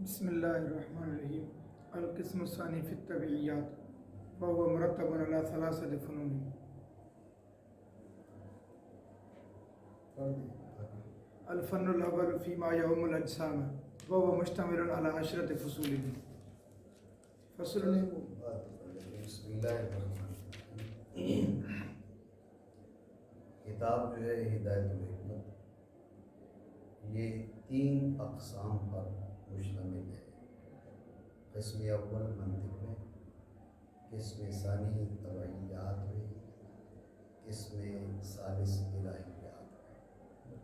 بسم اللہ الرحمن الرحیم. القسم الثانی فی الطبیعیات وهو مرتب علی ثلاثة فنون. الفن الاول فيما يهم الأجسام وهو مشتمل على 10 فصول. فصل بسم اللہ الرحمن الرحیم. کتاب جو ہے ہدایت الحکمت، یہ 3 اقسام پر مشتمل ہے. قسم اول منطق میں، قسم ثانی طبعیات میں، قسم ثالث الہیات میں.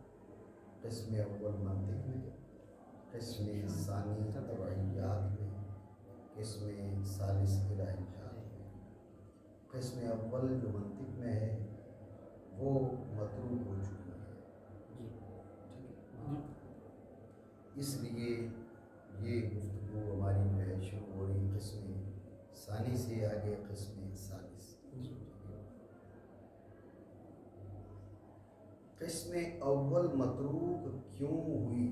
قسم اول منطق میں، قسم ثانی طبعیات میں، قسم ثالث الہیات میں. قسم اول جو منطق میں ہے وہ متروک ہو چکی ہے، اس لیے یہ گفتگو ہماری جو ہے شروع ہو رہی قسم ثانی سے آگے قسم ثالث. قسم اول متروک کیوں ہوئی؟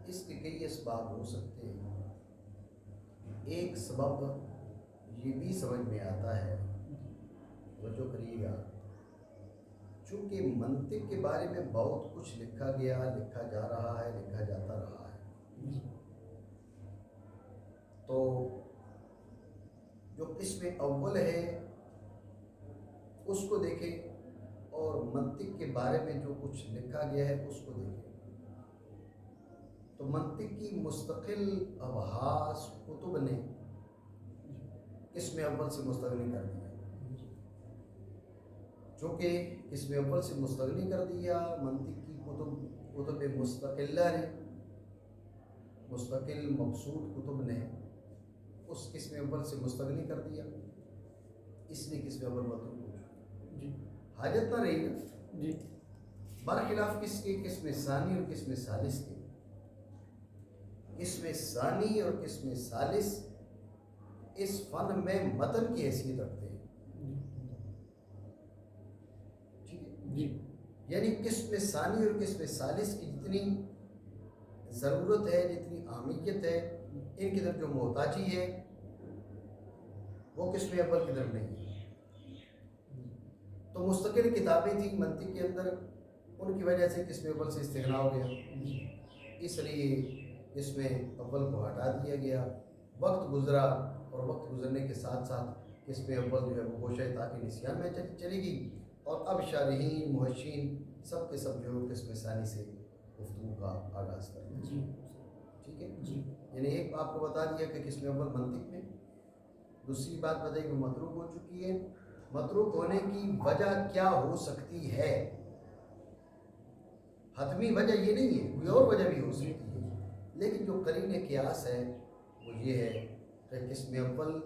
اس کے کئی اسباب ہو سکتے ہیں. ایک سبب یہ بھی سمجھ میں آتا ہے، توجہ کریے گا، چونکہ منطق کے بارے میں بہت کچھ لکھا گیا، لکھا جا رہا ہے، لکھا جاتا رہا ہے، تو جو قسم اول ہے اس کو دیکھیں اور منطق کے بارے میں جو کچھ لکھا گیا ہے اس کو دیکھیں، تو منطق کی مستقل ابحاث کتب نے قسم اول سے مستغنی کر دیا. چونکہ قسم اول سے مستغنی کر دیا، منطق کی کتب مستقلہ نے، مستقل مقصود کتب نے اس قسم اول سے مستغنی کر دیا، اس لیے قسم اول متروک ہو چکی. حاجت نہ رہی نا. برخلاف کس کے؟ قسم ثانی اور قسم ثالث کے. قسم ثانی اور قسم ثالث اس فن میں متن کی حیثیت رکھتے ہیں. یعنی قسم ثانی اور قسم ثالث کی جتنی ضرورت ہے، جتنی اہمیت ہے، ان کی طرف جو محتاجی ہے وہ قسم اول کی طرف نہیں ہے. تو مستقل کتابیں تھیں منطق کے اندر، ان کی وجہ سے قسم اول سے استغنا ہو گیا، اس لیے قسم اول کو ہٹا دیا گیا. وقت گزرا اور وقت گزرنے کے ساتھ ساتھ قسم اول جو ہے وہ گوشہ طاق نسیان میں چلی گئی، اور اب شارحین، محشین سب کے سب جو ہے قسم ثانی سے گفتگو کا آغاز کر دیا. ٹھیک ہے، یعنی ایک آپ کو بتا دیا کہ قسم اول منطق میں. دوسری بات بتائی کہ متروک ہو چکی ہے. متروک ہونے کی وجہ کیا ہو سکتی ہے؟ حتمی وجہ یہ نہیں ہے، کوئی اور وجہ بھی ہو سکتی ہے، لیکن جو قرین قیاس ہے وہ یہ ہے کہ قسم اول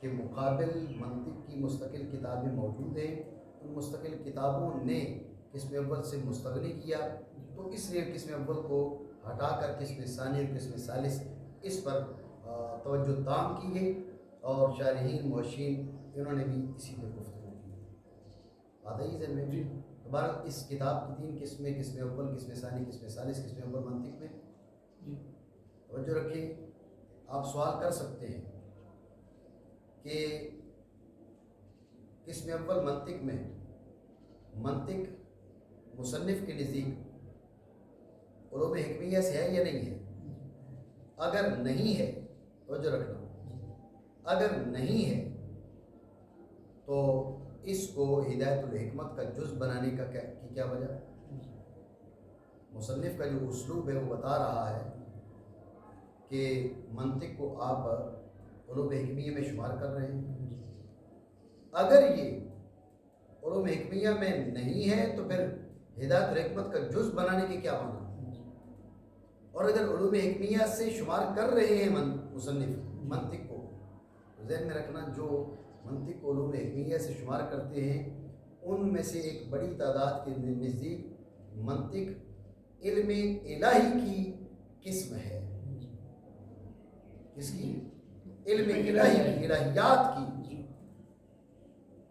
کے مقابل منطق کی مستقل کتابیں موجود ہیں، ان مستقل کتابوں نے قسم اول سے مستغنی کیا، تو اس لیے قسم اول کو ہٹا کر قسم ثانی اور قسم ثالث اس پر توجہ تام کی گئی، اور شارحین، محشین انہوں نے بھی اسی پر گفتگو کی. بات ہے ذہن میں. دوبارہ اس کتاب کی 3 قسمیں، قسم اول، قسم ثانی، قسم ثالث. قسم اول منطق میں توجہ رکھیں. آپ سوال کر سکتے ہیں کہ قسم اول منطق میں منطق مصنف کے نزدیک علوم حکمیہ سے ہے یا نہیں ہے؟ اگر نہیں ہے، توجہ رکھنا، اگر نہیں ہے تو اس کو ہدایت الحکمت کا جز بنانے کا کیا وجہ؟ مصنف کا جو اسلوب ہے وہ بتا رہا ہے کہ منطق کو آپ علوم حکمیہ میں شمار کر رہے ہیں. اگر یہ علوم حکمیہ میں نہیں ہے تو پھر ہدایت الحکمت کا جز بنانے کے کیا معنی؟ اور اگر علوم حکمیہ سے شمار کر رہے ہیں مصنف منطق کو، ذہن میں رکھنا، جو منطق کو علوم حکمیہ سے شمار کرتے ہیں ان میں سے ایک بڑی تعداد کے نزدیک منطق علم الہی کی قسم ہے. کس کی؟ علم الہی کی، الہیات کی.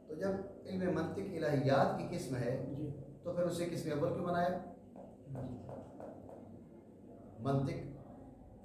تو جب علم منطق الہیات کی قسم ہے تو پھر اسے قسم اول کیوں بنایا؟ منطق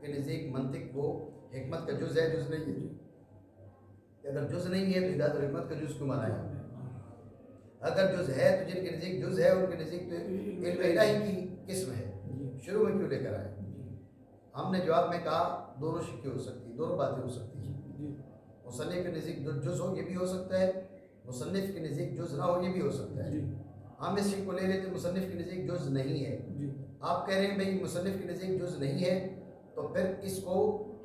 کے نزدیک منطق وہ حکمت کا جز ہے، جز نہیں ہے. اگر جز نہیں ہے تو ہدایت اور حکمت کا جز کیوں بنایا؟ اگر جز ہے تو جن کے نزدیک جز ہے ان کے نزدیک تو علم الہی کی قسم ہے، شروع میں کیوں لے کر آئے؟ ہم نے جواب میں کہا دونوں شکیں ہو سکتی ہیں، دونوں باتیں ہو سکتی ہیں. مصنف کے نزدیک جز ہو یہ بھی ہو سکتا ہے، مصنف کے نزدیک جز نہ ہو یہ بھی ہو سکتا ہے. ہم اس شک کو لے لیتے مصنف کے نزدیک جز نہیں ہے. آپ کہہ رہے ہیں بھائی مصنف کے نزدیک جز نہیں ہے تو پھر اس کو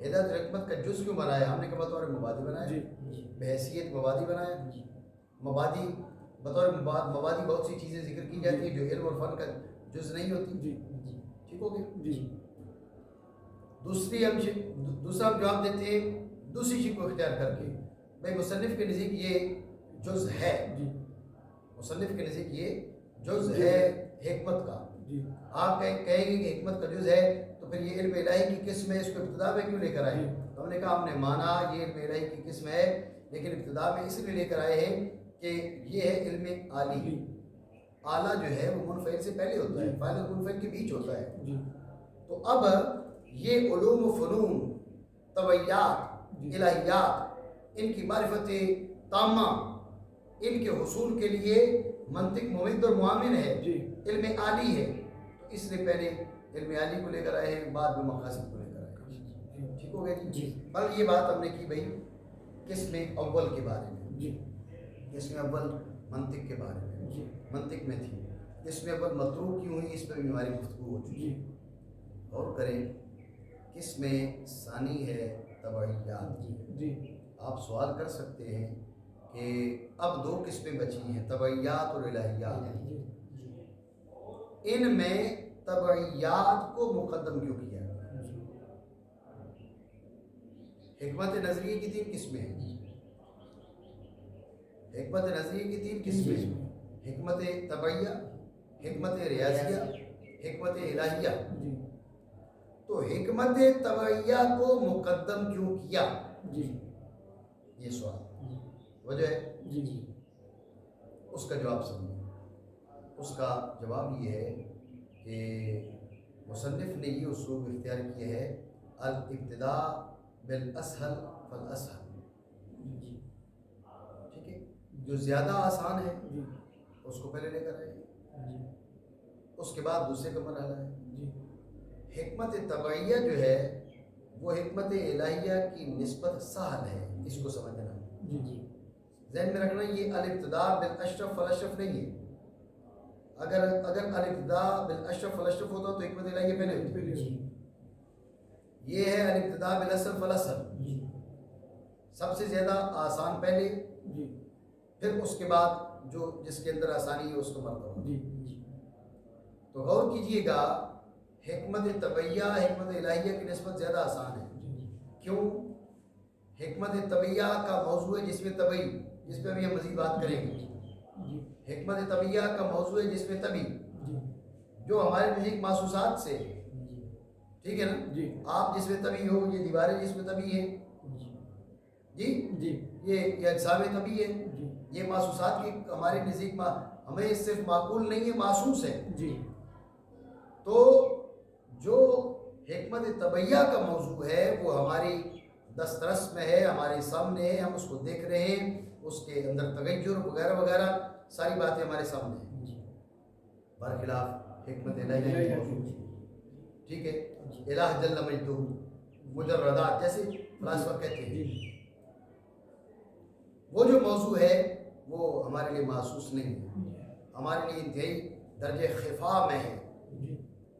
ہدایت اور حکمت کا جز کیوں بنایا؟ ہم نے کہا بطور مبادی بنایا، بحیثیت مبادی بنایا. مبادی بطور مبادی بہت سی چیزیں ذکر کی جاتی ہیں جو علم اور فن کا جز نہیں ہوتی. ٹھیک ہو گیا. دوسرا ہم جواب دیتے ہیں دوسری شک کو اختیار کر کے، بھائی مصنف کے نزدیک یہ جز ہے، مصنف کے نزدیک یہ جز ہے حکمت کا. آپ کہیں گے کہ حکمت کا جز ہے تو پھر یہ علم الہی کی قسم ہے، اس کو ابتدا میں کیوں لے کر آئے؟ تو ہم نے کہا ہم نے مانا یہ علم الہی کی قسم ہے لیکن ابتدا میں اس لیے لے کر آئے ہیں کہ یہ ہے علم عالی. اعلیٰ جو ہے وہ منفعل سے پہلے ہوتا ہے، فاعل اور منفعل کے بیچ ہوتا ہے. تو اب یہ علوم و فنون، طبیعیات، الہیات، ان کی معرفت تامہ، ان کے حصول کے لیے منطق ممد اور معامن ہے، علم عالی ہے. تو اس لیے پہلے علم عالی کو لے کر آئے ہیں، بعد میں مقاصد کو لے کر آئے. ٹھیک ہو گیا جی. بل یہ بات ہم نے کی بھائی قسم اول کے بارے میں، قسم اول منطق کے بارے میں، منطق میں تھی. قسم اول مطروح کیوں ہوئی اس پہ بھی ہماری گفتگو ہو چکی. اور کریں قسم ثانی ہے طبعیات. آپ سوال کر سکتے ہیں کہ اب دو قسمیں بچی ہیں، طبعیات اور الہیات. ان میں طبعیات کو مقدم کیوں کیا؟ حکمت نظریے کی 3 قسمیں ہیں. حکمت نظریے کی 3 قسمیں ہیں، حکمت طبعیہ، حکمت ریاضیہ، حکمت الہیہ. تو حکمت طبعیہ کو مقدم کیوں کیا؟ یہ سوال وجہ ہے. اس کا جواب سمجھیں. اس کا جواب یہ ہے کہ مصنف نے یہ اسلوب اختیار کیا ہے الابتداء بالاسہل فالاسہل. ٹھیک ہے، جو زیادہ آسان ہے اس کو پہلے لے کر آئے، اس کے بعد دوسرے کا مرحلہ ہے. حکمت طبعیہ جو ہے وہ حکمت الہیہ کی نسبت سہل ہے، اس کو سمجھنا. ذہن میں رکھنا یہ الابتداء بالاشرف فالاشرف نہیں ہے. اگر الابتداء بالاشرف فالاشرف ہوتا تو حکمت الہیہ پہلے ہوتی. یہ ہے الابتداء بالاسہل فالاسہل، سب سے زیادہ آسان پہلے، پھر اس کے بعد جو جس کے اندر آسانی ہے اس کو مرتبہ. تو غور کیجئے گا حکمت طبعیہ حکمت الہیہ کی نسبت زیادہ آسان ہے. کیوں؟ حکمت طبعیہ کا موضوع ہے جس میں طبعی، جس پہ ابھی ہم مزید بات کریں گے. حکمت طبعیہ کا موضوع ہے جس میں طبی، جو ہمارے نزدیک محسوسات سے، ٹھیک ہے نا. آپ جس میں طبی ہو، یہ دیواریں جس میں طبی ہیں جی، یہ اجسام طبی ہے، یہ محسوسات کی ہمارے نزدیک ہمیں صرف معقول نہیں ہے، محسوس ہے. تو جو حکمت طبعیہ کا موضوع ہے وہ ہماری دسترس میں ہے، ہمارے سامنے ہے، ہم اس کو دیکھ رہے ہیں، اس کے اندر تغیر وغیرہ وغیرہ ساری باتیں ہمارے سامنے ہیں. برخلاف حکمت الہیہ کا موضوع، ٹھیک ہے، الہ جل مجدہ مجردات جیسے فلاسفہ کہتے ہیں، وہ جو موضوع ہے وہ ہمارے لیے محسوس نہیں ہے، ہمارے لیے انتہائی درجہ خفا میں ہے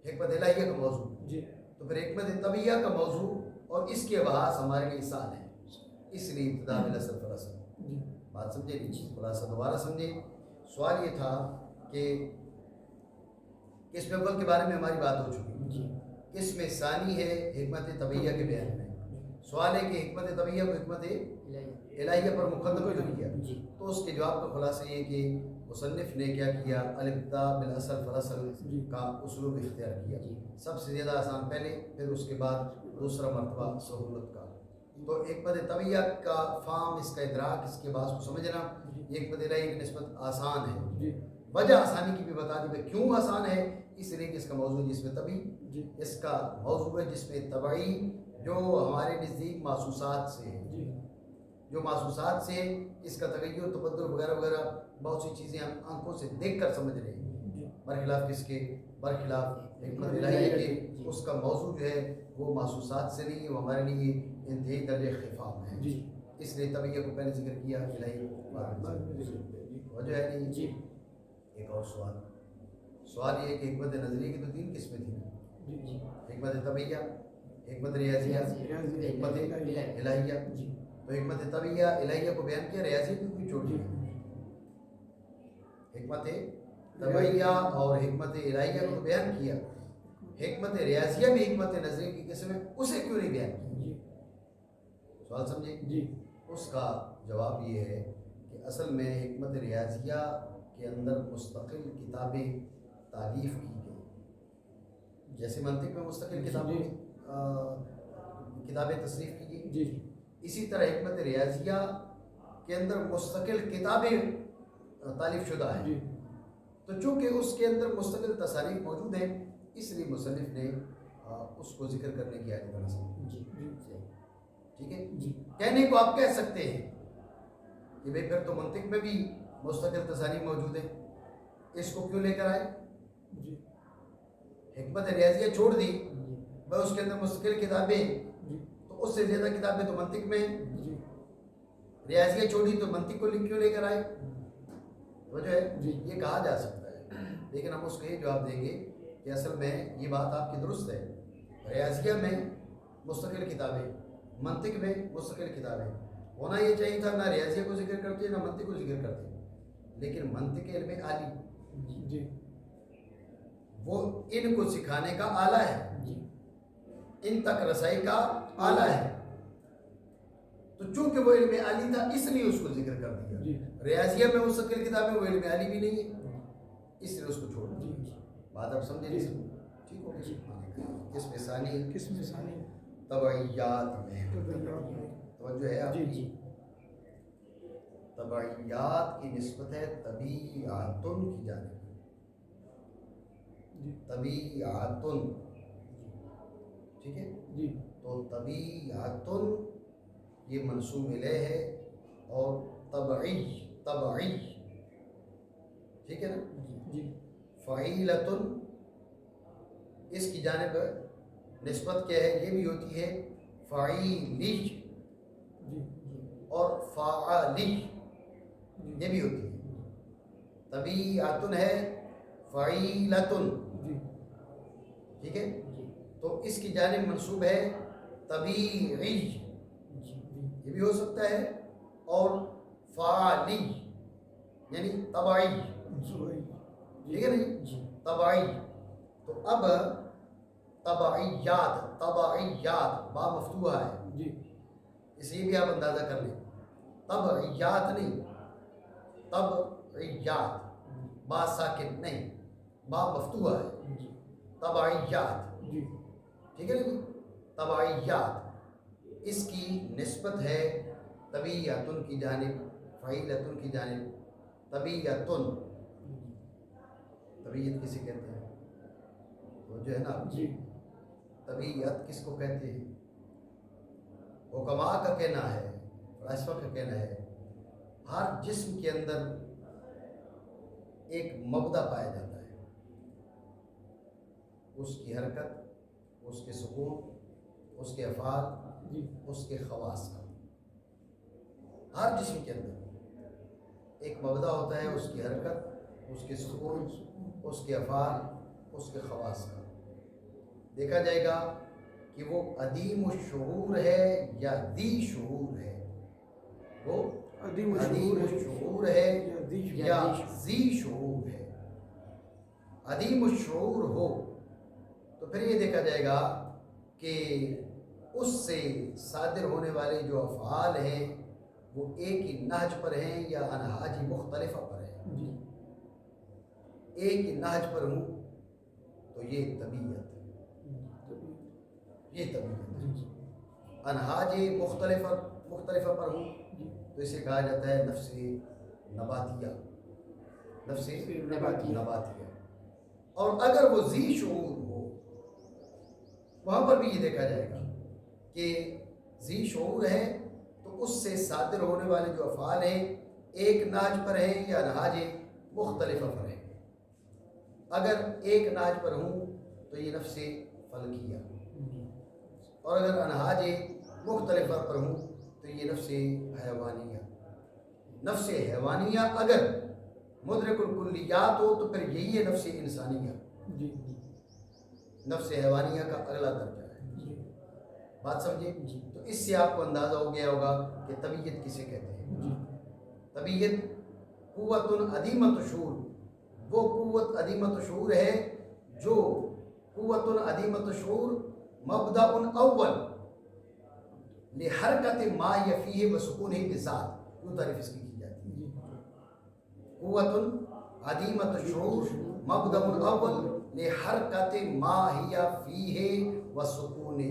حکمت الہیہ کا موضوع. تو پھر حکمت طبعیہ کا موضوع اور اس کے بحث ہمارے لیے آسان ہے. اس لیے ابتداء بالاسہل فالاسہل. بات سمجھے نہیں؟ خلاصہ دوبارہ سمجھیں. سوال یہ تھا کہ قسم اول کے بارے میں ہماری بات ہو چکی، قسم ثانی ہے حکمت طبعیہ کے بیان میں. سوال ہے کہ حکمت طبعیہ کو حکمت الہیہ پر مقدم کیوں کیا؟ تو اس کے جواب کا خلاصہ یہ کہ مصنف نے کیا کیا، الابتداء بالاسہل فالاسہل کا اسلوب اختیار کیا. سب سے زیادہ آسان پہلے، پھر اس کے بعد دوسرا مرتبہ سہولت کا. تو حکمت طبعیہ کا فہم، اس کا ادراک، اس کے بعد کو سمجھنا یہ حکمت الہیہ کی نسبت آسان ہے. وجہ آسانی کی بھی بتا دی، کیوں آسان ہے اس لیے کہ اس کا موضوع جس میں طبی، جی اس کا موضوع ہے جس میں طبعی، جو ہمارے نزدیک محسوسات سے ہے، جی جو محسوسات سے اس کا تغیر تبدل وغیرہ وغیرہ بہت سی چیزیں ہم آنکھوں سے دیکھ کر سمجھ رہے ہیں، جی برخلاف کس کے؟ برخلاف حکمت الہیہ کے۔ اس کا موضوع جو ہے وہ محسوسات سے نہیں ہے، وہ ہمارے لیے انتہائی درجہ خفاف ہے، جی اس لیے طبیعہ کو پہلے ذکر کیا، الہی کو بعد میں ذکر کیا۔ وجہ ہے نہیں؟ جی ایک اور سوال یہ ہے کہ حکمت نظریہ کی تو 3 قسمیں تھیں، جی حکمت طبیعہ، حکمت ریاضیہ، حکمت الہیہ۔ جی تو حکمت طبیعہ الہیہ کو بیان کیا، ریاضی کو کیوں چھوڑ دیا؟ حکمت طبیعہ اور حکمت الہیہ کو بیان کیا، حکمت ریاضیہ بھی حکمت نظریہ کی قسم ہے، اسے کیوں نہیں بیان کیا؟ جی سوال سمجھے؟ جی اس کا جواب یہ ہے کہ اصل میں حکمت ریاضیہ کے اندر مستقل کتابیں تالیف کی گئی، جیسے منطق میں مستقل کتابیں تصنیف کی گئی، جی اسی طرح حکمت ریاضیہ کے اندر مستقل کتابیں تالیف شدہ ہیں۔ جی تو چونکہ اس کے اندر مستقل تصانیف موجود ہیں، اس لیے مصنف نے اس کو ذکر کرنے کی حاجت محسوس کی۔ ٹھیک ہے؟ جی کہنے کو آپ کہہ سکتے ہیں کہ بھئی پھر تو منطق میں بھی مستقل تصانیف موجود ہیں، اس کو کیوں لے کر آئے؟ جی حکمت ریاضیہ چھوڑ دی، بھئی اس کے اندر مستقل کتابیں، جی تو اس سے زیادہ کتابیں تو منطق میں ہیں، جی ریاضیہ چھوڑی تو منطق کو کیوں لے کر آئے؟ وجہ ہے جی یہ کہا جا سکتا ہے، لیکن ہم اس کے یہ جواب دیں گے کہ اصل میں یہ بات آپ کی درست ہے، ریاضیہ میں مستقل کتابیں، منطق میں مستقل کتابیں، ہونا یہ چاہیے تھا نہ ریاضیہ کو ذکر کرتے نہ منطق کو ذکر کرتے، لیکن منطق علم عالی، جی وہ ان کو سکھانے کا آلہ ہے، جی ان تک رسائی کا آلہ ہے، تو چونکہ وہ علم عالی تھا اس لیے اس کو ذکر کر دیا۔ جی ریاضیہ میں مستقل کتابیں، وہ علم عالی بھی نہیں ہے، اس لیے اس کو چھوڑ دیا۔ جی بات آپ سمجھے نہیں سمجھے؟ ٹھیک ہو گیا؟ کس میں ثانی قسم ثانی طبعیات میں طبیعیات میں۔ توجہ ہے آپ جی کی؟ جی طبعیات کی نسبت ہے طبیعاتن کی جانب، جی طبیعاتن، ٹھیک ہے؟ جی تو طبیعاتن یہ منصوب الیہ ہے، اور طبعی، ٹھیک ہے نا؟ جی فعیلتن اس کی جانب نسبت کیا ہے؟ یہ بھی ہوتی ہے فعیلی، جی اور فعالی یہ بھی ہوتی ہے، طبیعتن ہے، فعیلتن، جی ٹھیک ہے؟ تو اس کی جانب منصوب ہے طبیعی، یہ بھی ہو سکتا ہے، اور فعالی یعنی طبعی، ٹھیک ہے نہیں؟ طبعی۔ تو اب طبعیات با مفتوحہ ہے، جی اس لیے بھی آپ اندازہ کر لیں، طبعیات نہیں، طبعیات، با ساکن نہیں، با مفتوحہ ہے، طبعیات، جی ٹھیک ہے نا؟ طبعیات اس کی نسبت ہے طبیعتن کی جانب، فعیلتن کی جانب، طبیعتن، طبیعت کسے کہتے ہیں؟ وہ جو ہے نا، جی طبیعت کس کو کہتے ہیں؟ حکماء کا کہنا ہے، فلاسفہ کا کہنا ہے، ہر جسم کے اندر ایک مبدا پایا جاتا ہے، اس کی حرکت، اس کے سکون، اس کے افعال، جی اس کے خواص کا، ہر جسم کے اندر ایک مبدا ہوتا ہے، اس کی حرکت، اس کے سکون، اس کے افعال، اس کے خواص کا۔ دیکھا جائے گا کہ وہ عدیم الشعور ہے یا ذی شعور ہے، وہ عدیم عدیم الشعور الشعور ہے یا ذی شعور ہے۔ عدیم الشعور ہو تو پھر یہ دیکھا جائے گا کہ اس سے صادر ہونے والے جو افعال ہیں وہ ایک ہی نہج پر ہیں یا انہاج مختلفہ پر ہیں۔ جی ایک ہی نہج پر ہوں تو یہ طبیعت، یہ طبیعت، انہاج مختلفہ پر ہوں تو اسے کہا جاتا ہے نفس نباتیہ، نفس نباتیہ۔ اور اگر وہ ذی شعور ہو، وہاں پر بھی یہ دیکھا جائے گا کہ ذی شعور ہے تو اس سے صادر ہونے والے جو افعال ہیں ایک نہج پر ہیں یا نہاج مختلف پر ہیں۔ اگر ایک نہج پر ہوں تو یہ نفس فلکیہ، اور اگر انہاج مختلف پر ہوں تو یہ نفس حیوانیہ۔ نفس حیوانیہ اگر مدرک الکلیات ہو تو پھر یہی ہے نفس انسانیہ۔ نفس حیوانیہ کا اگلا درجہ ہے۔ بات سمجھے؟ تو اس سے آپ کو اندازہ ہو گیا ہوگا کہ طبیعت کسے کہتے ہیں۔ طبیعت قوت عدیمۃ شعور، وہ قوت عدیمۃ شعور ہے جو قوت عدیمۃ شعور مبدأ اول لحرکت ما یفیہ وسکونہ بذات، یوں تعریف اس کی جاتی ہے۔ قوت عدیمۃ شعور مبدأ اول لحرکت ما ہی فیہ وسکونہ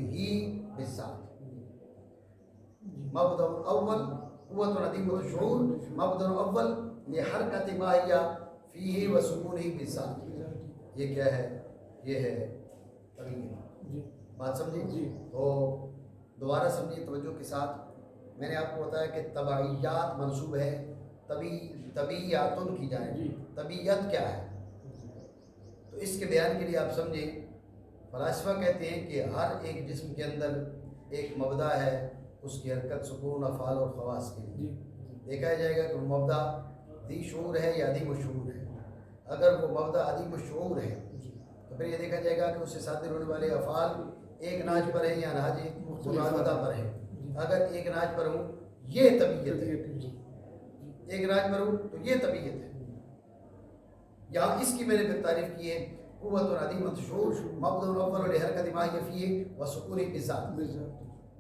بذات۔ مبدأ اول قوت عدیمۃ شعور مبدأ اول لحرکت ما ہی فیہ وسکونہ بذات۔ یہ کیا ہے؟ یہ ہے طبیعت۔ بات سمجھے؟ تو دوبارہ سمجھیے توجہ کے ساتھ۔ میں نے آپ کو بتایا کہ طبعیات منسوب ہے طبیعیاتن کی جانب۔ طبیعت کیا ہے؟ تو اس کے بیان کے لیے آپ سمجھیں، فلاسفہ کہتے ہیں کہ ہر ایک جسم کے اندر ایک مبدا ہے اس کی حرکت، سکون، افعال اور خواص کے لیے۔ دیکھا جائے گا کہ وہ مبدا ذی شعور ہے یا عدیم الشعور ہے۔ اگر وہ مبدا عدیم الشعور ہے تو پھر یہ دیکھا جائے گا کہ اس سے صادر ہونے والے افعال ایک ناج پر ہیں یا ناج متعددہ پر ہیں۔ اگر ایک ناج پر ہوں یہ طبیعت ہے، ایک ناج پر ہوں تو یہ طبیعت ہے۔ یہاں اس کی میں نے پھر تعریف کی ہے، قوت عدیمۃ شعور مبدأ اول لحرکت ما ہی فیہ وسکونہ بذات۔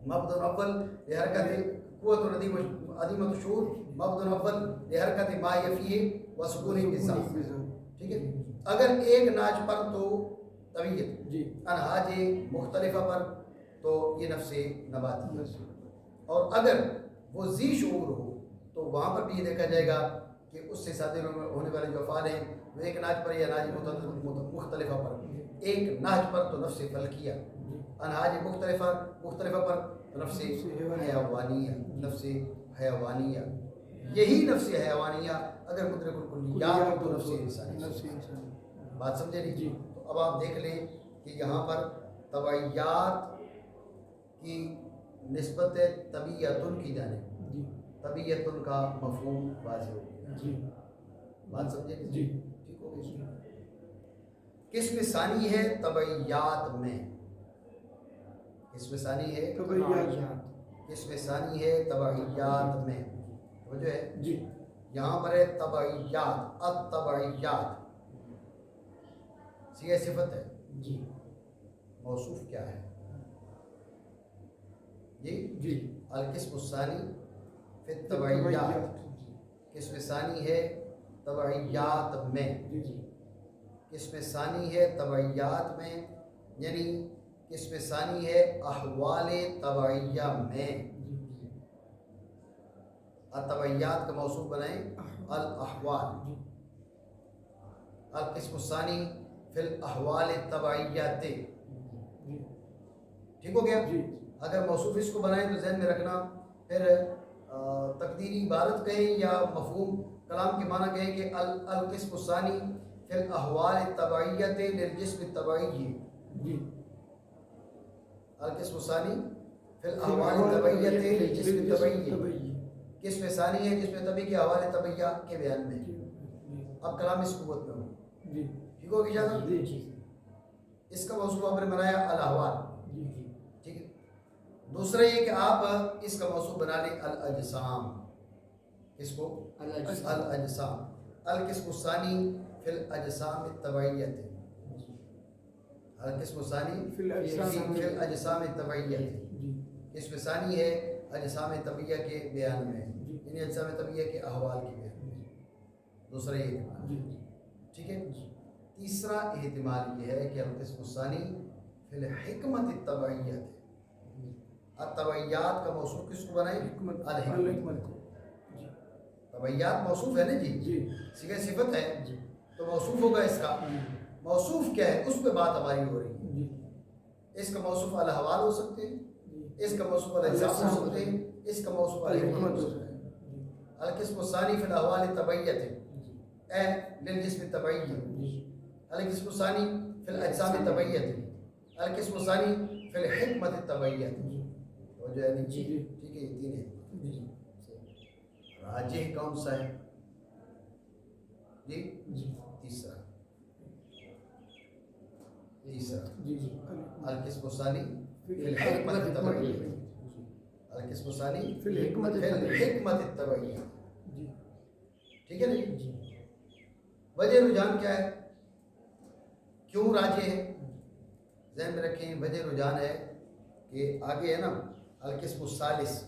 مبدأ اول لحرکت قوت عدیمۃ شعور مبدأ اول لحرکت ما ہی فیہ وسکونہ بذات۔ ٹھیک ہے؟ اگر ایک ناج پر تو طبیعت، انہاج مختلفہ پر تو یہ نفس نباتی ہے۔ اور اگر وہ ذی شعور ہو تو وہاں پر بھی یہ دیکھا جائے گا کہ اس سے صادر ہونے والے جو افعال ہیں وہ ایک ناج پر یا ناج مختلفہ پر۔ ایک ناج پر تو نفس فلکیہ، انہاج مختلفہ پر تو نفس حیوانیہ۔ نفس حیوانیہ، یہی نفس حیوانیہ اگر مدرک الکلیات ہو تو نفس انسانی۔ بات سمجھے نہیں؟ تو اب آپ دیکھ لیں کہ یہاں پر طبعیات کی نسبت طبیعتن کی جانب، طبیعتن کا مفہوم واضح ہو گیا۔ بات سمجھے؟ ٹھیک ہو گئی۔ قسم ثانی ہے طبعیات میں، قسم ثانی ہے قسم ثانی ہے طبعیات میں۔ وہ جو ہے یہاں پر ہے طبعیات، الطبعیات صیغہ صفت ہے، موصوف کیا ہے؟ جی القسم الثانی فی الطبعیات، قسم ثانی ہے طبعیات میں، قسم ثانی ہے طبعیات میں، یعنی قسم ثانی ہے احوال طبعیہ میں۔ الطبعیات کا موصوف بنائیں الاحوال، القسم الثانی فی الاحوال الطبعیات۔ ٹھیک ہو گیا؟ اگر موصوف اس کو بنائیں تو ذہن میں رکھنا، پھر تقدیری عبارت کہیں یا مفہوم کلام کے معنی کہیں کہ القسم الثانی فی الاحوال الطبعیۃ للجسم الطبعی۔ القسم الثانی فی الاحوال الطبعیۃ للجسم الطبعی، قسم ثانی ہے جس میں طبی کے احوال طبعیہ کے بیان میں۔ اب کلام اس قوت میں ہو، ٹھیک ہو گیا جانا؟ اس کا موضوع آپ نے بنایا الاحوال، ٹھیک ہے۔ دوسرا یہ کہ آپ اس کا موضوع بنا لیں الاجسام، اس کو الاجسام، القسم الثانی فی الاجسام الطبعیۃ، القسم الثانی فی الاجسام الطبعیۃ، قسم ثانی ہے اجسام طبعیہ کے بیان میں، یعنی اجسام طبعیہ کے احوال کے بیان میں۔ دوسرا یہ ٹھیک ہے۔ تیسرا احتمال یہ ہے کہ القسم الثانی فی الحکمت الطبعیۃ، الطبعیات کا موصوف کس کو بنائیں؟ الحکمت۔ طبعیات موصوف ہے نا جی، صیغہ صفت ہے تو موصوف ہوگا اس کا، موصوف کیا ہے اس پہ بات ہماری ہو رہی ہے. جی اس کا موصوف الاحوال ہو سکتے ہیں، جی اس کا موصوف الاجسام ہو سکتے ہیں، اس کا موصوف الحکمت ہو سکتے ہیں. القسم الثانی فی الاحوال طبعیت اے للجسم طبعی، القسم الثانی فی الاجسام طبعیت، القسم الثانی فی الحکمت طبعیت. تو جو ہے جی ٹھیک ہے، یہ تین ہے. جی راجح کون سا ہے؟ جی جی تیسرا جی جی القسم الثانی فی الحکمت طبعیت، القسم الثانی فی الحکمت فی الحکمت طبعیت. جی ٹھیک ہے نا جی. جی وجہ رجحان کیا ہے؟ کیوں راجح ہے؟ ذہن میں رکھیں، وجہ رجحان ہے کہ آگے ہے نا القسم الثالث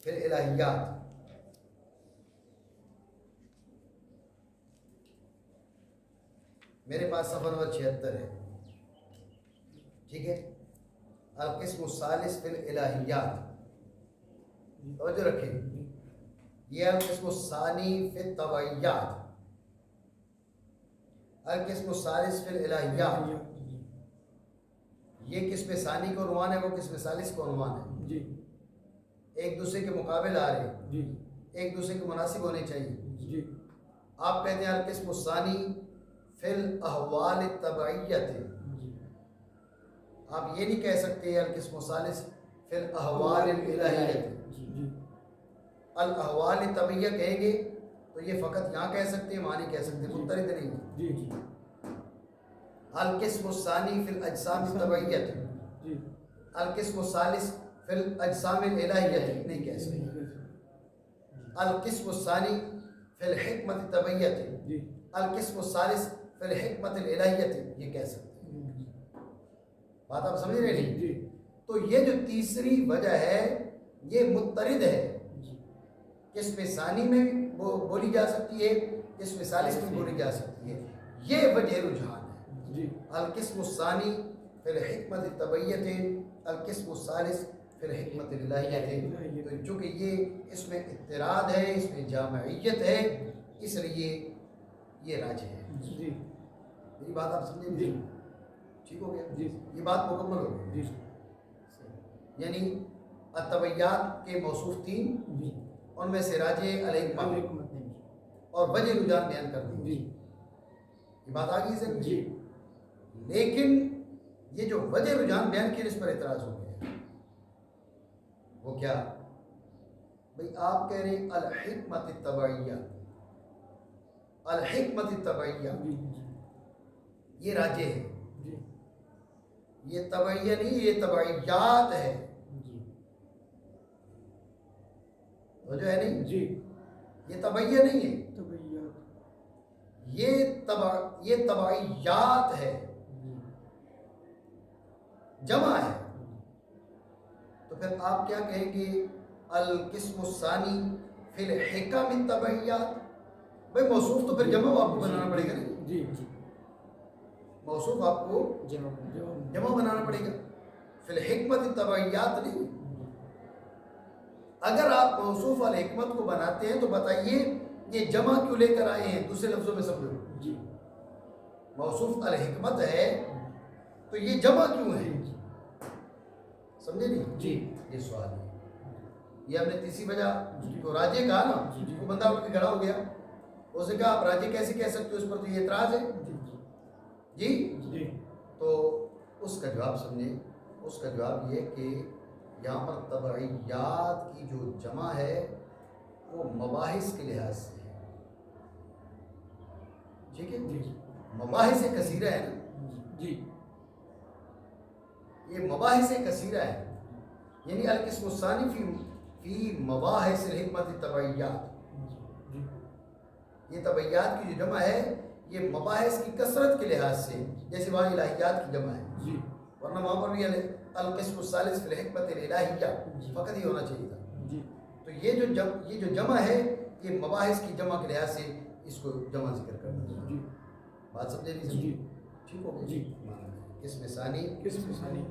پھر الہیات. میرے پاس صفحہ نمبر 76 ہے. ٹھیک ہے، القسم الثالث پھر الہیات. توجہ رکھیں، یہ القسم الثانی فی الطبعیات، القسم الثالث فی الالہیات. یہ قسم ثانی کو عنوان ہے، وہ قسم ثالث کو عنوان ہے. جی ایک دوسرے کے مقابل آ رہے ہیں، جی ایک دوسرے کے مناسب ہونے چاہیے. جی آپ کہتے ہیں القسم الثانی فی الاحوال الطبعیت، آپ یہ نہیں کہہ سکتے القسم الثالث فی الاحوال الالہیت. جی الاحوال طبعیہ کہیں گے تو یہ فقط یہاں کہہ سکتے ہیں، وہاں نہیں کہہ سکتے، مضطرد نہیں. جی جی القسم الثانی فی الاجسام الطبعیت، جی القسم الثالث فی الاجسام الالہیت نہیں کہہ سکتے. القسم الثانی فی الحکمت الطبعیت، جی القسم الثالث فی الحکمت الالہیت یہ کہہ سکتے ہیں. بات آپ سمجھ رہے ہیں؟ جی تو یہ جو تیسری وجہ ہے یہ مضطرد ہے. قسم ثانی میں بولی جا سکتی ہے، قسم ثالث میں بولی جا سکتی ہے. یہ وجہ رجحان ہے. جی القسم الثانی فی الحکمت الطبعیت، القسم الثالث فی الحکمت الالہیت. تو چونکہ یہ اس میں اضطراد ہے، اس میں جامعیت ہے، اس لیے یہ راجح ہے. جی میری بات آپ سمجھیں؟ جی ٹھیک ہو گیا؟ جی یہ بات مکمل ہو گئی. جی یعنی الطبعیات کے موصوف تین، جی ان میں سے راجح الحکمت اور وجہ رجحان بیان کر دی. جی یہ بات آ گئی سر. جی لیکن یہ جو وجہ رجحان بیان کی اس پر اعتراض ہو گیا. وہ کیا؟ بھئی آپ کہہ رہے ہیں الحکمت الطبعیہ، الحکمت الطبعیہ یہ راجح ہے. جی یہ طبعیہ نہیں، یہ طبعیات ہے. وہ جو ہے نہیں، جی یہ طبعیہ نہیں ہے، یہ طبعیات ہے، جمع ہے. تو پھر آپ کیا کہیں گے؟ القسم الثانی فی الحکم الطبعیات. بھئی موصوف تو پھر جمع آپ کو بنانا پڑے گا نا. جی موصوف آپ کو جمع بنانا پڑے گا، فی الحکمت الطبعیات نہیں. اگر آپ موصوف الحکمت کو بناتے ہیں تو بتائیے یہ جمع کیوں لے کر آئے ہیں؟ دوسرے لفظوں میں سمجھو، جی موصوف الحکمت ہے تو یہ جمع کیوں ہے؟ سمجھے نہیں؟ جی یہ سوال ہے. یہ ہم نے تیسری وجہ تو راجے کہا نا، وہ بندہ اٹھ کے کھڑا ہو گیا، اس نے کہا آپ راجے کیسے کہہ سکتے ہو؟ اس پر تو یہ اعتراض ہے. جی جی تو اس کا جواب سمجھیں. اس کا جواب یہ کہ یہاں پر طبعیات کی جو جمع ہے وہ مباحث کے لحاظ سے ہے. ٹھیک ہے، مباحث کثیرہ ہے نا. جی یہ مباحث کثیرہ ہے، یعنی القسم الثانی فی مباحث الحکمت الطبعیات. یہ طبعیات کی جو جمع ہے یہ مباحث کی کثرت کے لحاظ سے، جیسے وہاں الہیات کی جمع ہے، جی ورنہ وہاں پر بھی القسم الثالث فی الحکمت الالہیہ فقط ہی ہونا چاہیے تھا. جی تو یہ جو جمع ہے یہ مباحث کی جمع کے لحاظ سے اس کو جمع ذکر کرنا ہے. جی بات سمجھے نہیں جی سمجھے؟ ٹھیک ہو گیا؟ جی. قسم ثانی قسم ثانی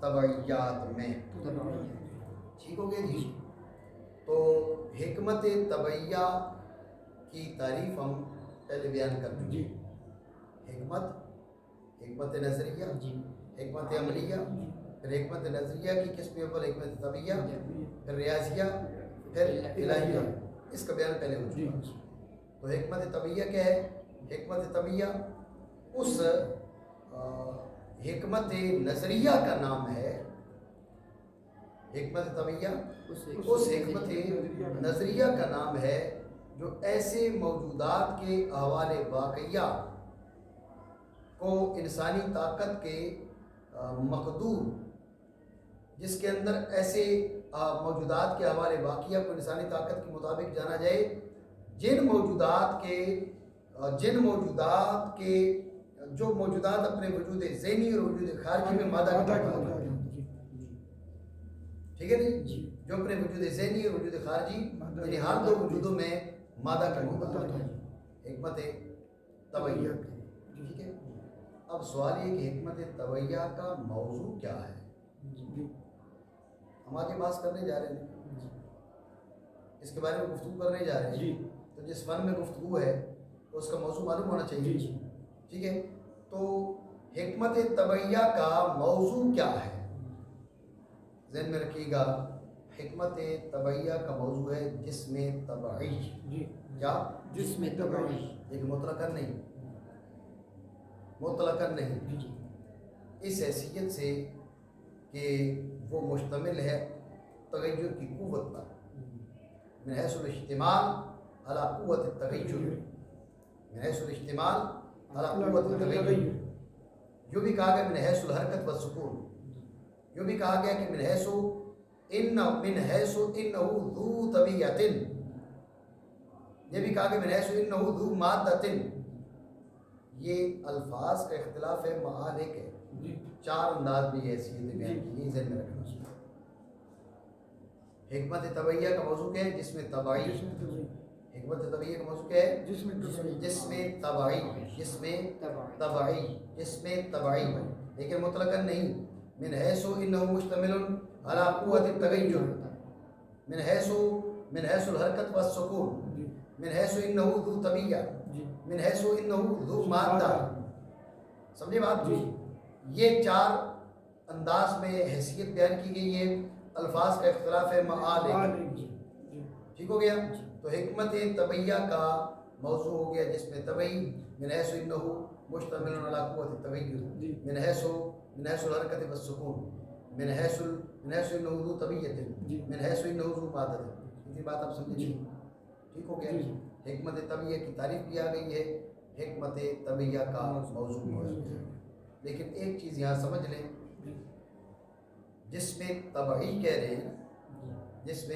طبعیات میں. ٹھیک ہو گیا جی. تو حکمت طبعیہ کی تعریف ہم پہلے بیان کر چکے. جی حکمت نظریہ، حکمت عملیہ، پھر حکمت نظریہ کی قسم اول حکمت طبیعیہ، پھر ریاضیہ، پھر الہیہ. اس کا بیان پہلے ہو چکا. تو حکمت طبیعیہ کیا ہے؟ حکمت طبیعیہ اس حکمت نظریہ کا نام ہے. حکمت طبیعیہ اس حکمت نظریہ کا نام ہے جو ایسے موجودات کے احوال واقعہ کو انسانی طاقت کے مقدور، جس کے اندر ایسے موجودات کے حوالے واقعہ کو انسانی طاقت کے مطابق جانا جائے جن موجودات کے جو موجودات اپنے وجود ذہنی اور وجود خارجی میں مادہ کا محتاج ہیں. ٹھیک ہے جی؟ جو اپنے وجود ذہنی اور وجود خارجی یعنی ہر دو وجودوں میں مادہ کا محتاج ہے. حکمت طبیعیہ. ٹھیک ہے. اب سوال یہ کہ حکمت طبیعیہ کا موضوع کیا ہے؟ ہم آگے بات کرنے جا رہے ہیں، اس کے بارے میں گفتگو کرنے جا رہے ہیں. تو جس فن میں گفتگو ہے اس کا موضوع معلوم ہونا چاہیے. ٹھیک ہے. تو حکمت طبیعیہ کا موضوع کیا ہے؟ ذہن میں رکھیے گا، حکمت طبیعیہ کا موضوع ہے جسم طبعی. کیا؟ جسم طبعی. ایک مطلقاً نہیں، اس حیثیت سے کہ وہ مشتمل ہے تغیر کی قوت پر، من حیث الاشتمال علی قوت التغیر، من حیث الاشتمال علی قوت التغیر. جو بھی کہا گیا من حیث الحرکت والسکون، جو بھی کہا گیا کہ من حیث انہ ذو طبیعت، یہ بھی کہا کہ من حیث انہ ذو مادۃ. یہ الفاظ کا اختلاف ہے، معال ایک ہے. 4 انداز بھی حیثیت بیان کی، یہ ذہن میں رکھنا. حکمت طبیعیہ کا موضوع کیا ہے؟ جسم طبعی. حکمت طبیعیہ کا موضوع کیا ہے؟ جسم طبعی. لیکن مطلقاً نہیں. من حیث انہ مشتمل علی قوت التغیر، من حیث الحرکت والسکون، من حیث انہ ذو طبیعہ، من حیث انہ ذو مادہ. سمجھے بات؟ یہ 4 انداز میں حیثیت بیان کی گئی ہے. الفاظ کا اختلاف ہے، معال ہے. ٹھیک ہو گیا؟ تو حکمت طبیعیہ کا موضوع ہو گیا جسم طبعی، من حیث انہ مشتمل علی قوت التغیر، من حیث الحرکت والسکون، من حیث انہ ذو طبیعت، من حیث انہ ذو مادہ. اتنی بات آپ سمجھیں. ٹھیک ہو گیا؟ حکمت طبیعیہ کی تعریف بھی آ گئی ہے، حکمت طبیعیہ کا موضوع موجود ہے. لیکن ایک چیز یہاں سمجھ لیں، جسم طبعی کہہ رہے ہیں، جسم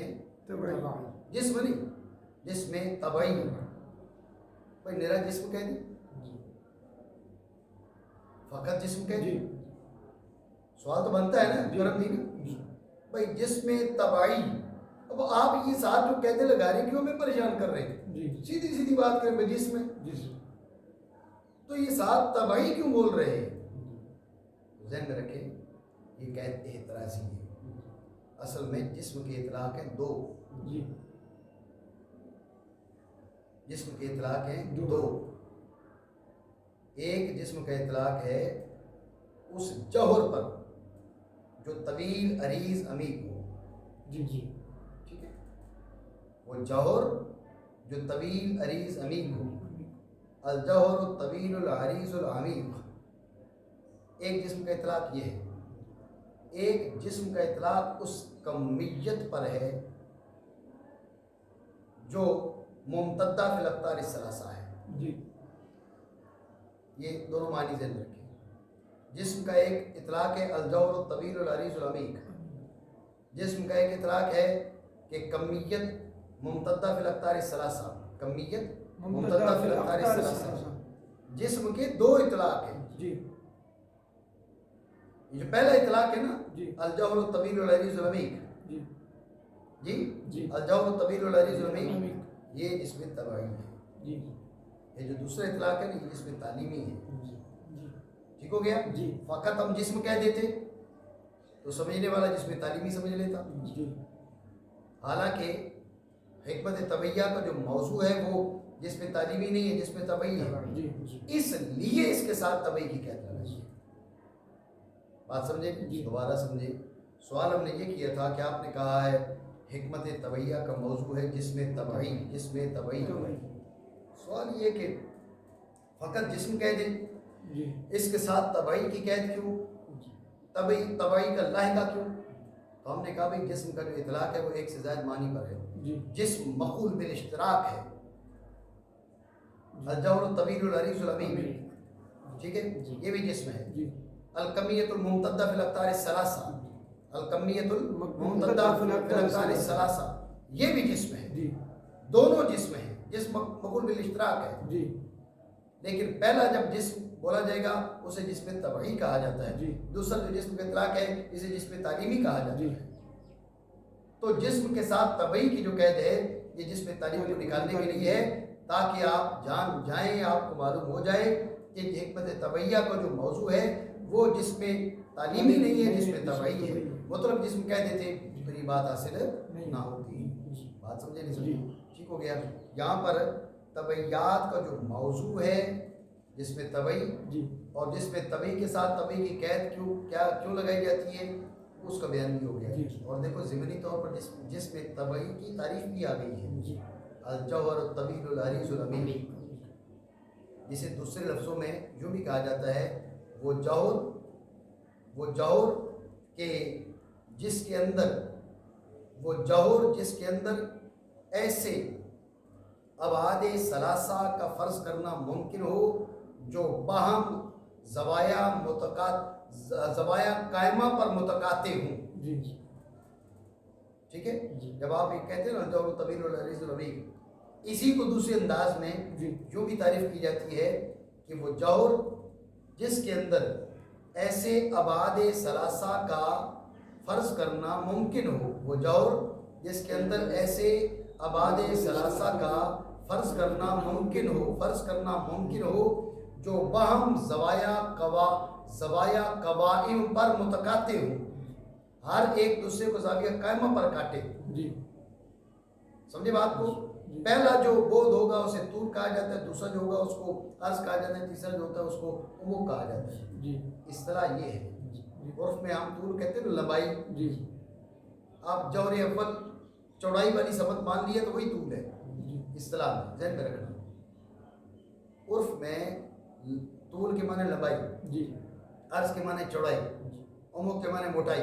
طبعی. بھائی میرا جسم کہہ دیں، فقط جسم کہہ دیں. سوال تو بنتا ہے نا جرم نہیں نا بھائی، جسم طبعی. اب آپ یہ ساتھ جو کہتے لگا رہے ہیں، کیوں ہمیں پریشان کر رہے ہیں؟ سیدھی بات کریں بھائی، جسم تو یہ ساتھ طبعی کیوں بول رہے ہیں؟ ذہن میں رکھیں، یہ قید اعتراضی ہے. اصل میں جسم کے اطلاق ہیں 2. جسم کے اطلاق ہیں 2. ایک جسم کا اطلاق ہے اس جوہر پر جو طویل عریض عمیق ہو. ٹھیک ہے؟ وہ جوہر جو طویل عریض عمیق ہو. الجوہر الطویل العریض العمیق. ایک جسم کا اطلاق یہ ہے. ایک جسم کا اطلاق اس کمیت پر ہے جو ممتدہ فی الاقطار الثلاثہ ہے. یہ دونوں معنی ذہن میں رکھیں. جسم کا ایک اطلاق ہے الجوہر الطویل العریض العمیق. جسم کا ایک اطلاق ہے کہ کمیت ممتدہ فی الاقطار الثلاثہ. کمیت ممتدہ فی الاقطار الثلاثہ. جسم کے 2 اطلاق ہیں. یہ جو پہلا اطلاق ہے نا، الجوہر الطویل العریض العمیق، الجوہر الطویل العریض العمیق، یہ جسم طبعی ہے. یہ جو دوسرا اطلاق ہے نا، یہ جسم تعلیمی ہے. ٹھیک ہو گیا؟ فقط ہم جسم کہہ دیتے تو سمجھنے والا جسم تعلیمی سمجھ لیتا. حالانکہ حکمت طبیعیہ کا جو موضوع ہے وہ جس میں تعلیمی نہیں ہے، جس میں طبعی ہے، جی اس لیے اس کے ساتھ طبعی کی قید لگائی ہے۔ بات سمجھے؟ دوبارہ سمجھے۔ سوال ہم نے یہ کیا تھا کہ آپ نے کہا ہے حکمت طبعیہ کا موضوع ہے جس میں طبعی، جس میں طبعی۔ سوال یہ کہ فقط جسم کہہ دیں، جی اس کے ساتھ طبعی کی قید کیوں؟ طبعی کا لاحقہ کیوں؟ تو ہم نے کہا بھائی جسم کا جو اطلاق ہے وہ ایک سے زائد معنی پر ہے۔ جسم مقول بالاشتراک ہے، الجوہر الطویل العریض العمیم، ٹھیک ہے، یہ بھی جسم ہے۔ الکمیت الممتدہ فی الاقطار الثلاثہ، الکمیت الممتدہ فی الاقطار الثلاثہ، یہ بھی جسم ہے، دونوں جسم ہیں، جسم مقول بالاشتراک ہے۔ لیکن پہلا جب جسم بولا جائے گا اسے جسم طبعی کہا جاتا ہے، دوسرا جو جسم کا اطلاق ہے اسے جسم تعلیمی کہا جاتا ہے۔ تو جسم کے ساتھ طبعی کی جو قید ہے یہ جسم تعلیمی کو نکالنے کے لیے ہے، تاکہ آپ جان جائیں، آپ کو معلوم ہو جائے کہ حکمت طبعیہ کا جو موضوع ہے وہ جسم تعلیمی نہیں ہے، جسم طبعی ہے۔ مطلب جسم کہہ دیتے تو یہ بات حاصل نہ ہوتی۔ بات سمجھے نہیں سمجھے؟ ٹھیک ہو گیا۔ یہاں پر طبعیات کا جو موضوع ہے جس میں طبعی اور جس میں طبعی کے ساتھ طبعی کی قید کیوں لگائی جاتی ہے اس کا بیان بھی ہو گیا۔ اور دیکھو ضمنی طور پر جس میں طبعی کی تعریف بھی آ گئی ہے، الجوہر الطویل العریض العمیم، جسے دوسرے لفظوں میں یوں بھی کہا جاتا ہے وہ جوہر کہ جس کے اندر ایسے ابعاد ثلاثہ کا فرض کرنا ممکن ہو جو باہم زوایا قائمہ پر متقاطع ہوں۔ ٹھیک ہے، جب آپ یہ کہتے ہیں نا الجوہر الطویل العریض العمیم، اسی کو دوسرے انداز میں یوں بھی تعریف کی جاتی ہے کہ وہ جوہر جس کے اندر ایسے ابعاد ثلاثہ کا فرض کرنا ممکن ہو، وہ جوہر جس کے اندر ایسے ابعاد ثلاثہ کا فرض کرنا ممکن ہو جو باہم زوایا قوائم پر متقاطع ہوں، ہر ایک دوسرے کو زاویہ قائمہ پر کاٹے۔ سمجھے بات کو؟ پہلا جو بود ہوگا اسے طول کہا جاتا ہے، دوسرا جو ہوگا اس کو عرض کہا جاتا ہے، تیسرا جو ہوتا ہے اس کو عمق کہا جاتا ہے۔ اصطلاح یہ ہے۔ عرف میں ہم طول کہتے ہیں لمبائی، آپ جوہر اول چوڑائی والی سمت مان لیے تو وہی طول ہے اصطلاح میں، ذہن میں رکھنا۔ عرف میں طول کے معنی لمبائی، عرض کے معنی چوڑائی، عمق کے معنی موٹائی،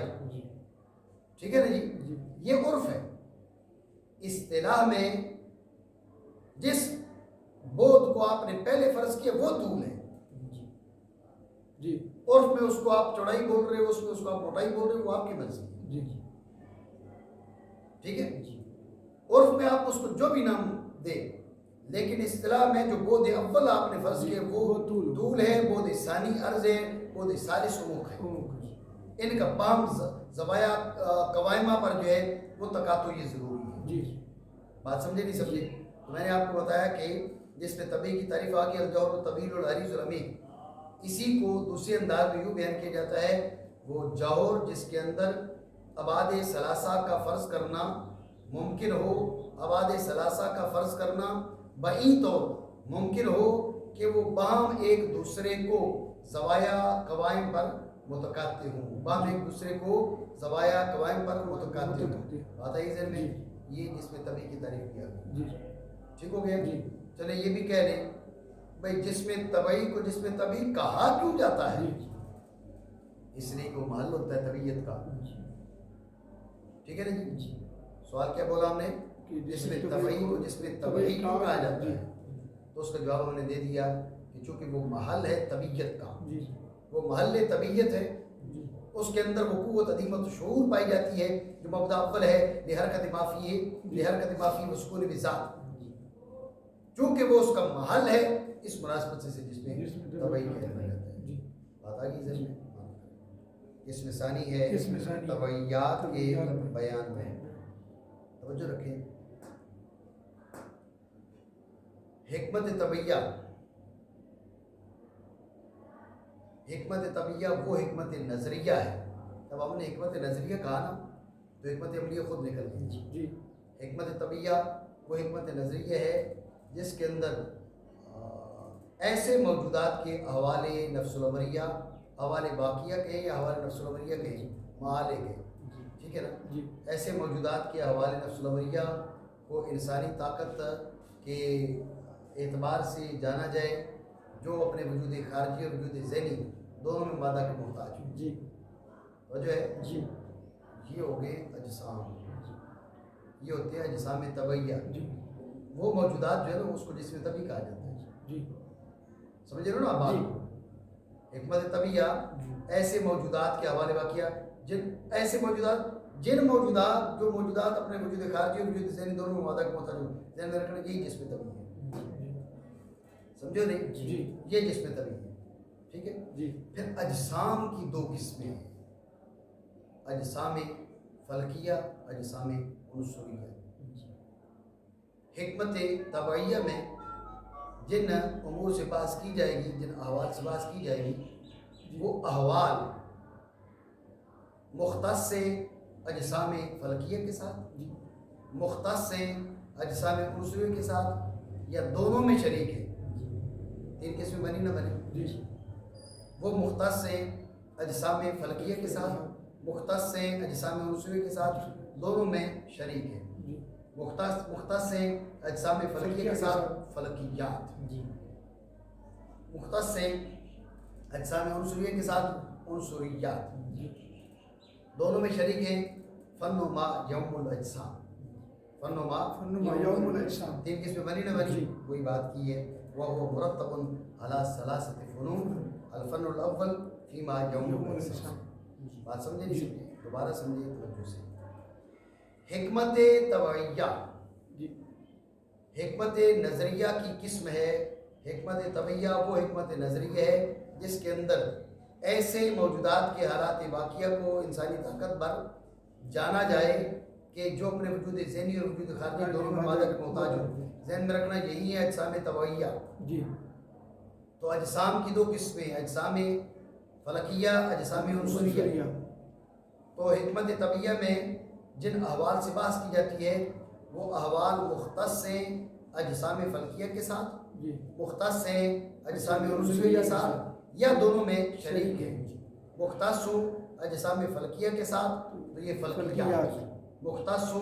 ٹھیک ہے نا جی؟ یہ عرف ہے۔ اصطلاح میں جس بود کو آپ نے پہلے فرض کیا وہ طول ہے، عرف میں اس کو آپ چوڑائی بول رہے ہو، اس میں اس کو آپ موٹائی بول رہے ہو، وہ آپ کی مرضی ہے، ٹھیک ہے؟ عرف میں آپ اس کو جو بھی نام دیں، لیکن اصطلاح میں جو بود اول آپ نے فرض کیا وہ طول ہے، بود ثانی عرض ہے، بود ثالث عمق ہے۔ ان کا باہم زوایا قوائمہ پر جو ہے وہ تقاطع یہ ضروری ہے۔ بات سمجھے نہیں سمجھے؟ تو میں نے آپ کو بتایا کہ جس میں طبعی کی تعریف آ گئی الجوہر الطویل العریض العمیم، اسی کو دوسرے انداز میں یوں بیان کیا جاتا ہے وہ جوہر جس کے اندر ابعاد ثلاثہ کا فرض کرنا ممکن ہو، ابعاد ثلاثہ کا فرض کرنا بعید طور ممکن ہو کہ وہ باہم ایک دوسرے کو زوایا قوائم پر متقاطع ہوں، باہم ایک دوسرے کو زوایا قوائم پر متقاطع ہوں۔ بات آئی ذہن میں؟ یہ جس میں طبعی کی تعریف کیا گیا، ٹھیک ہو گیا؟ چلے یہ بھی کہہ لیں بھائی جس میں طبعی کو جس میں طبعی کہا کیوں جاتا ہے؟ اس لیے کہ وہ محل ہوتا ہے طبیعت کا، ٹھیک ہے نا جی؟ سوال کیا بولا ہم نے؟ جس میں طبعی کو جس میں طبعی کیوں کہا جاتا ہے؟ تو اس کا جواب ہم نے دے دیا کہ چونکہ وہ محل ہے طبیعت کا، وہ محل طبیعت ہے، اس کے اندر وہ قوت عدیمت شعور پائی جاتی ہے جو مبدا اول ہے لحرکت مافی و سکون بذات، چونکہ وہ اس کا محل ہے اس مناسبت سے جس میں طبعی کہا جاتا ہے۔ بات آ گئی ذہن میں؟ اس میں ثانی ہے طبعیات کے بیان میں، توجہ رکھیں۔ حکمت طبعیہ وہ حکمت نظریہ ہے۔ جب ہم نے حکمت نظریہ کہا نا تو حکمت عملیہ خود نکل گئی۔ حکمت طبعیہ وہ حکمت نظریہ ہے جس کے اندر ایسے موجودات کے احوال نفس الامریہ، احوال باقیہ کہیں یا احوال نفس الامریہ کہیں، معالے کہیں، ٹھیک ہے نا؟ ایسے موجودات کے احوال نفس الامریہ کو انسانی طاقت کے اعتبار سے جانا جائے، جو اپنے وجود خارجی اور وجود ذہنی دونوں میں مادہ کے محتاج ہوں. تو جو ہے یہ ہو گئے اجسام، یہ ہوتے ہیں اجسام طبعیہ. وہ موجودات جو ہے نا اس کو جسم طبعی کہا جاتا ہے. سمجھ رہے ہو نا آپ بات؟ حکمت طبعیہ ایسے موجودات کے حوالے واقعہ، جن موجودات جو موجودات اپنے وجود خارجی اور وجود ذہنی دونوں میں مادہ کے محتاج ہوں، ذہن میں رکھنا یہی جسم طبعی ہے. سمجھو نہیں؟ یہ جسم طبعی ہے. ٹھیک ہے. پھر اجسام کی دو قسمیں ہیں، اجسام فلکیہ، اجسام عنصریہ. حکمت طبعیہ میں جن امور سے بحث کی جائے گی، جن احوال سے بحث کی جائے گی، وہ احوال مختص سے اجسام فلکیہ کے ساتھ، مختص سے اجسام عنصریہ کے ساتھ، یا دونوں میں شریک ہے. تین قسمیں بنی نہ بنی؟ وہ مختص سے اجسام فلکیہ کے ساتھ، مختص سے اجسام عنصریہ کے ساتھ، دونوں میں شریک ہے. مختص سے اجسام فلکیہ کے ساتھ فلکیات، مختص سے اجسام عنصریہ کے ساتھ عنصریات، دونوں میں شریک ہیں. فن و ما یوم الاجسام، فن و ما یوم الاجسام. تین قسمیں بنی نہ بنی؟ وہی بات کی ہے. وهو مرتب على ثلاثة فنون، الفن الاول فيما يوم الاجسام. بات سمجھے نہیں؟ دوبارہ سمجھے توجہ سے. حکمت طبعیہ حکمت نظریہ کی قسم ہے. حکمت طبعیہ وہ حکمت نظریہ ہے جس کے اندر ایسے موجودات کے حالات واقعہ کو انسانی طاقت پر جانا جائے کہ جو اپنے وجود ذہنی اور وجود خارجی دونوں میں مادہ کے محتاج ہو. ذہن میں رکھنا یہی ہے اجسام طبعیہ. تو اجسام کی دو قسمیں، اجسام فلکیہ، اجسام عنصریہ. تو حکمت طبعیہ میں جن احوال سے بحث کی جاتی ہے وہ احوال مختص سے اجسام فلکیہ کے ساتھ، مختص سے اجسام عنصریہ کے ساتھ، یا دونوں میں شریک ہے. مختص اجسام فلکیہ کے ساتھ تو یہ فلکیات، مختص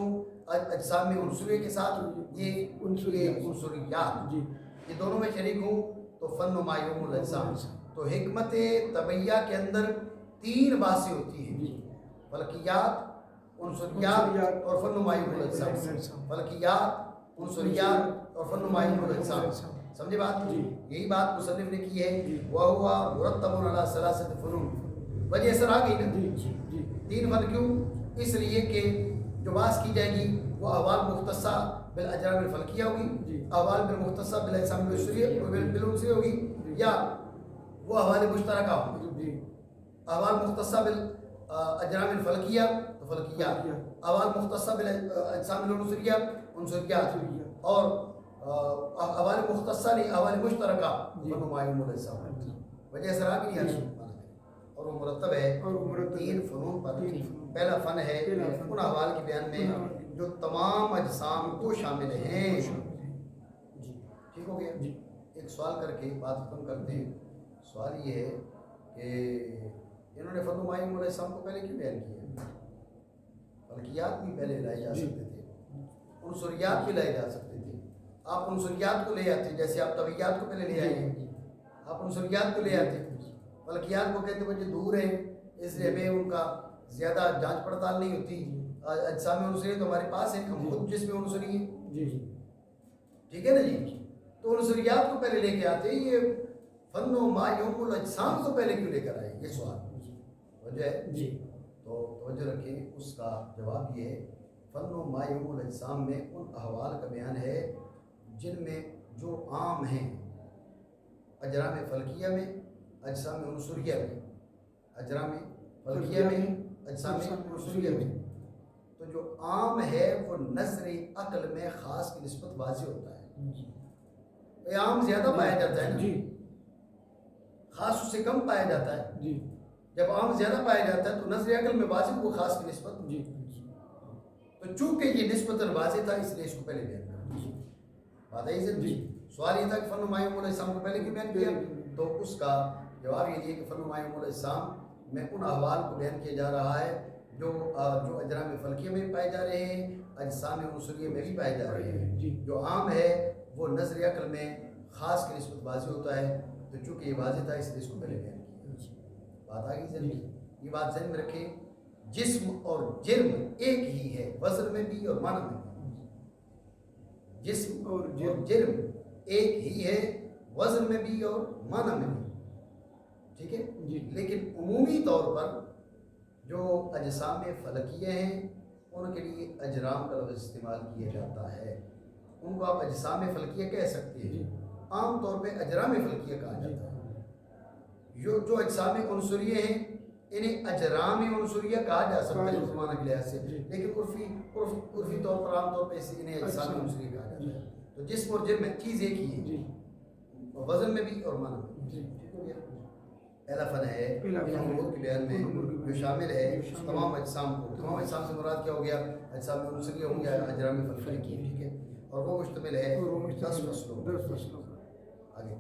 اجسام عنصریہ کے ساتھ یہ عنصریات، یہ دونوں میں شریک ہوں تو فن و ما یوم الاجسام. تو حکمت طبعیہ کے اندر تین بحثیں ہوتی ہیں، فلکیات، عنصریات اور فن و ما یوم الاجسام. فلکیات، عنصریات اور فن و ما یوم الاجسام. سمجھے بات؟ یہی بات مصنف نے کی ہے. وَهُوَ مُرَتَّبٌ عَلَى ثَلَاثَةِ فُنُونٍ. وجہ اثر آ گئی نا؟ تین فن کیوں؟ اس لیے کہ جو بحث کی جائے گی وہ احوال مختصہ بالاجرام الفلکیہ ہوگی، احوال بالمختصہ بالاجسام العنصریہ ہوگی، یا وہ احوال مشترکہ ہوگی. احوال مختصہ بالاجرام الفلکیہ تو فلکیات، احوال مختصہ بالاجسام العنصریہ عنصریات، اور احوال مختصہ نہیں احوال مشترکہ فن و ما یوم الاجسام. وجہ اثر آ گئی نہیں؟ اور وہ مرتب ہے تین فنون پر. پہلا فن ہے ان احوال کے بیان میں جو تمام اجسام کو شامل ہیں. ٹھیک ہو گیا؟ ایک سوال کر کے بات ختم کرتے ہیں. سوال یہ ہے کہ انہوں نے فن و ما یوم الاجسام کو پہلے کیوں بیان کیا؟ فلکیات بھی پہلے لائے جا سکتے تھے، عنصریات بھی لائے جا سکتے تھے. آپ عنصریات کو لے آتے جیسے آپ طبعیات کو پہلے لے آئے ہیں، آپ عنصریات کو لے آتے. فلکیات کو کہتے ہیں دور ہیں اس لیے ہمیں ان کا زیادہ جانچ پڑتال نہیں ہوتی. اجسام عنصریہ تو ہمارے پاس ہے، ہم خود جسم عنصری ہیں. ٹھیک ہے نا جی؟ تو عنصریات کو پہلے لے کے آتے. یہ فن و ما یوم الاجسام کو پہلے کیوں لے کر آئے؟ یہ سوال وجہ ہے. تو توجہ رکھیں، اس کا جواب یہ ہے فن و ما یوم الاجسام میں ان احوال کا بیان ہے جن میں جو عام ہیں اجرام فلکیہ میں، اجسام عنصریہ میں، اجرام فلکیہ میں، اجسام عنصریہ میں. تو جو عام ہے وہ نظر عقل میں خاص کی نسبت واضح ہوتا ہے. یہ عام زیادہ پایا جاتا ہے نا، خاص اس سے کم پایا جاتا ہے. جب عام زیادہ پایا جاتا ہے تو نظر عقل میں واضح وہ خاص کی نسبت. تو چونکہ یہ نسبتاً واضح تھا اس لیے اس کو پہلے بیان کرا. بات ہے جی۔ سوال یہ تھا کہ فن مایہ امور اجسام کو پہلے کیوں بیان کیا؟ تو اس کا جواب یہ ہے کہ فن مایہ امور اجسام میں ان احوال کو بیان کیا جا رہا ہے جو اجرام فلکیہ میں بھی پائے جا رہے ہیں، اجسام عنصریہ میں بھی پائے جا رہے ہیں۔ جو عام ہے وہ نظر عقل میں خاص کی نسبت واضح ہوتا ہے، تو چونکہ یہ واضح تھا اس لیے اس کو پہلے بیان کیا۔ بات آگئی ذہن میں؟ یہ بات ذہن میں رکھیں، جسم اور جرم ایک ہی ہے، وزن میں بھی اور معنی میں بھی۔ جسم اور جرم ایک ہی ہے، وزن میں بھی اور معنی میں بھی، ٹھیک ہے؟ لیکن عمومی طور پر جو اجسام فلکیہ ہیں ان کے لیے اجرام کا لفظ استعمال کیا جاتا ہے، ان کو آپ اجسام فلکیہ کہہ سکتے ہیں، عام طور پہ اجرام فلکیہ کہا جاتا ہے۔ جو اجسام عنصریہ ہیں انہیں اجرام عنصریہ کہا جا سکتا ہے مسلمانوں کے لحاظ سے، لیکن عرفی طور پر عام طور پہ انہیں اجسام عنصریہ کہا جاتا ہے۔ تو جسم اور جرم میں چیز ایک ہی ہے، وزن میں بھی اور معنی میں بھی۔ ٹھیک ہو گیا؟ پہلا فن ہے امور کے بیان میں جو شامل ہے تمام اجسام کو۔ تمام اجسام سے مراد کیا ہو گیا؟ اجسام عنصریہ ہو گیا، اجرام فلکیہ، ٹھیک ہے؟ اور وہ مشتمل ہے 10 فصلوں۔ آگے